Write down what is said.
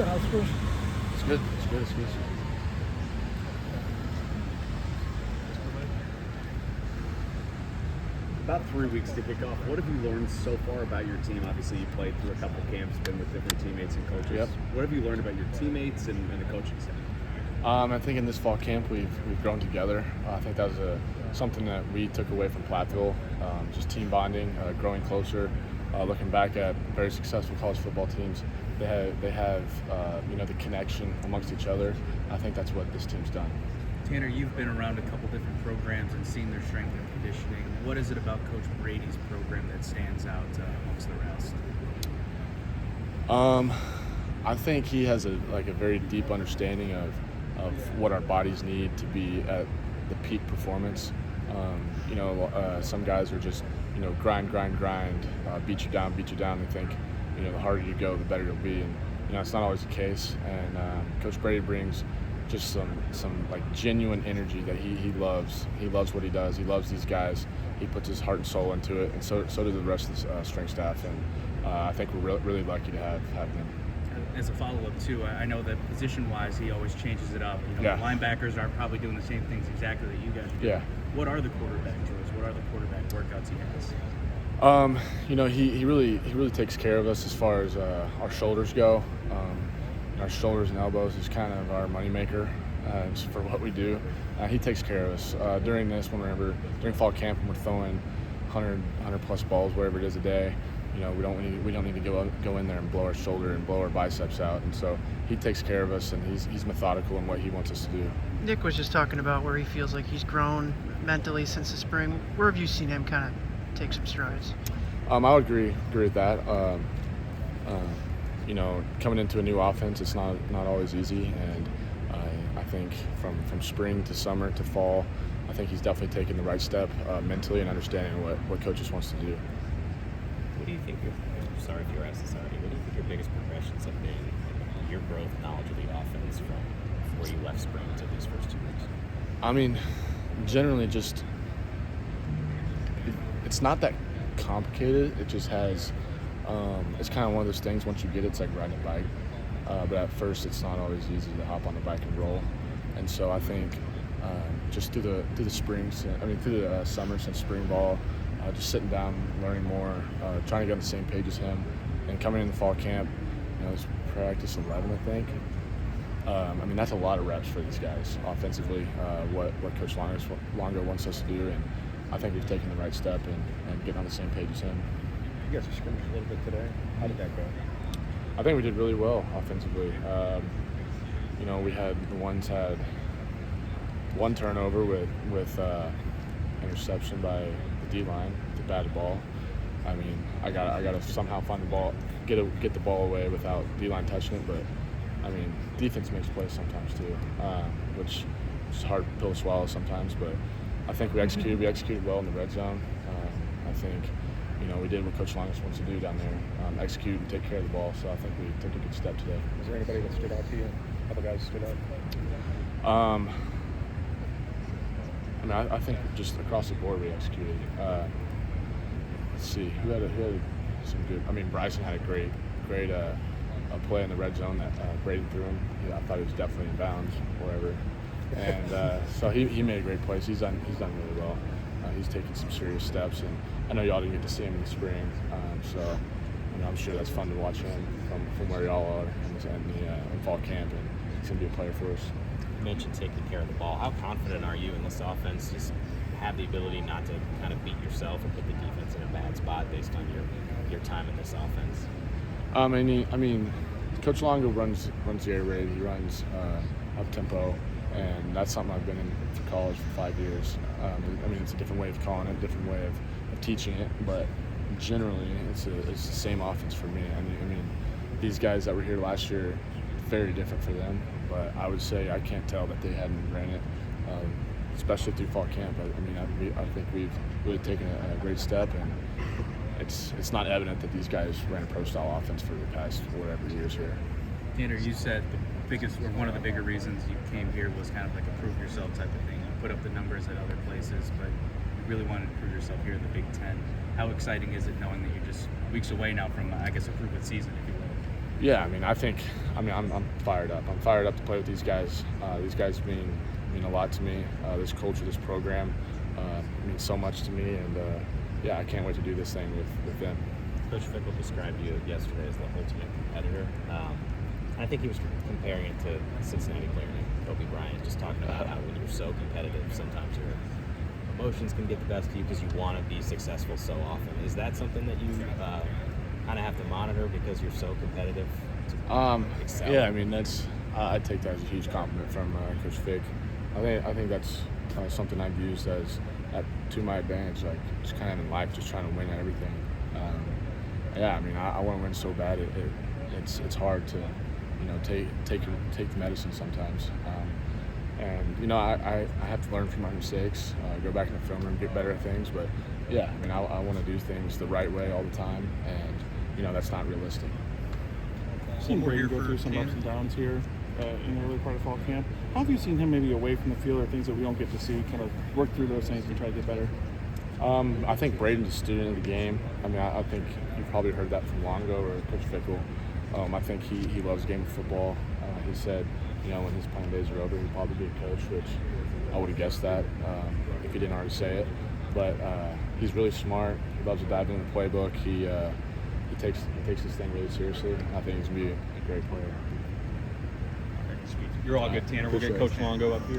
good. How's school? It's good. It's good. It's good. About 3 weeks to kick off. What have you learned so far about your team? Obviously, you played through a couple camps, been with different teammates and coaches. Yep. What have you learned about your teammates and the coaching staff? I think in this fall camp we've grown together. I think that was something that we took away from Platteville, just team bonding, growing closer. Looking back at very successful college football teams, they have the connection amongst each other. I think that's what this team's done. Tanner, you've been around a couple different programs and seen their strength and conditioning. What is it about Coach Brady's program that stands out amongst the rest? I think he has a very deep understanding of what our bodies need to be at the peak performance. Some guys are just grind, beat you down. They think the harder you go, the better you'll be, and it's not always the case. And Coach Brady brings just some genuine energy that he loves. He loves what he does. He loves these guys. He puts his heart and soul into it, and so does the rest of the strength staff. And I think we're really lucky to have him. As a follow-up too, I know that position-wise, he always changes it up. Yeah. The linebackers aren't probably doing the same things exactly that you guys do. Yeah. What are the quarterback drills? What are the quarterback workouts he has? He really takes care of us as far as our shoulders go. Our shoulders and elbows is kind of our moneymaker for what we do. He takes care of us during fall camp when we're throwing 100 plus balls, wherever it is a day. We don't need to go in there and blow our shoulder and blow our biceps out. And so he takes care of us, and he's methodical in what he wants us to do. Nick was just talking about where he feels like he's grown mentally since the spring. Where have you seen him kind of take some strides? I would agree with that. Coming into a new offense, it's not always easy, and I think from spring to summer to fall, I think he's definitely taken the right step mentally and understanding what coaches wants to do. What do you think sorry if you're asked this already, what do you think your biggest progressions have been in your growth knowledge of the offense from where you left spring to these first 2 weeks? I mean, generally just it's not that complicated. It just has it's kind of one of those things, once you get it, it's like riding a bike. But at first it's not always easy to hop on the bike and roll. And so I think just through the summer since spring ball, just sitting down, learning more, trying to get on the same page as him, and coming in the fall camp, it was practice 11, I think. That's a lot of reps for these guys offensively. What Coach Longo wants us to do, and I think we've taken the right step and getting on the same page as him. You guys are scrimmaged a little bit today. How did that go? I think we did really well offensively. We had one turnover with interception by the D-line, the batted ball. I gotta somehow find the ball, get the ball away without D-line touching it. But defense makes plays sometimes too, which is a hard pill to swallow sometimes. But I think we executed well in the red zone. I think we did what Coach Longus wants to do down there, execute and take care of the ball. So I think we took a good step today. Was there anybody that stood out to you? A couple guys stood out? I think just across the board we executed. Let's see, who had some good. Bryson had a great play in the red zone that Braden threw him. I thought he was definitely in bounds, wherever. And so he made a great play. He's done really well. He's taken some serious steps, and I know y'all didn't get to see him in the spring. So I'm sure that's fun to watch him from where y'all are in fall camp, and he's gonna be a player for us. You mentioned taking care of the ball. How confident are you in this offense? Just have the ability not to kind of beat yourself or put the defense in a bad spot based on your time in this offense? Coach Longo runs the air raid. He runs up tempo, and that's something I've been in for college for 5 years. It's a different way of calling it, different way of teaching it, but generally it's the same offense for me. These guys that were here last year, very different for them, but I would say I can't tell that they hadn't ran it, especially through fall camp. I think we've really taken a great step, and it's not evident that these guys ran a pro-style offense for the past whatever years here. Tanner, you said one of the bigger reasons you came here was kind of like a prove yourself type of thing. You put up the numbers at other places, but you really wanted to prove yourself here in the Big Ten. How exciting is it knowing that you're just weeks away now from, a prove-it season, if you will? Yeah, I'm fired up. I'm fired up to play with these guys. These guys mean a lot to me. This culture, this program means so much to me, and yeah, I can't wait to do this thing with them. Coach Fickle described you yesterday as the ultimate competitor. I think he was comparing it to Cincinnati player named Kobe Bryant, just talking about how when you're so competitive, sometimes your emotions can get the best of you because you want to be successful so often. Is that something that you kind of have to monitor because you're so competitive to excel? Yeah, that's I take that as a huge compliment from Coach Fick. I think that's something I've used to my advantage, like just kind of in life, just trying to win at everything. Yeah, I want to win so bad. It's hard to take the medicine sometimes. And I have to learn from my mistakes, go back in the film room, get better at things. But yeah, I want to do things the right way all the time, and that's not realistic. Seen Braden go through some ups and downs here in the early part of fall camp. How have you seen him maybe away from the field or things that we don't get to see, kind of work through those things and try to get better? I think Braden's a student of the game. I think you've probably heard that from Longo or Coach Fickle. I think he loves the game of football. He said, when his playing days are over, he'll probably be a coach, which I would have guessed that if he didn't already say it. But he's really smart. He loves to dive into the playbook. He takes this thing really seriously. I think he's going to be a great player. You're all good, Tanner. We'll get Coach Longo up here.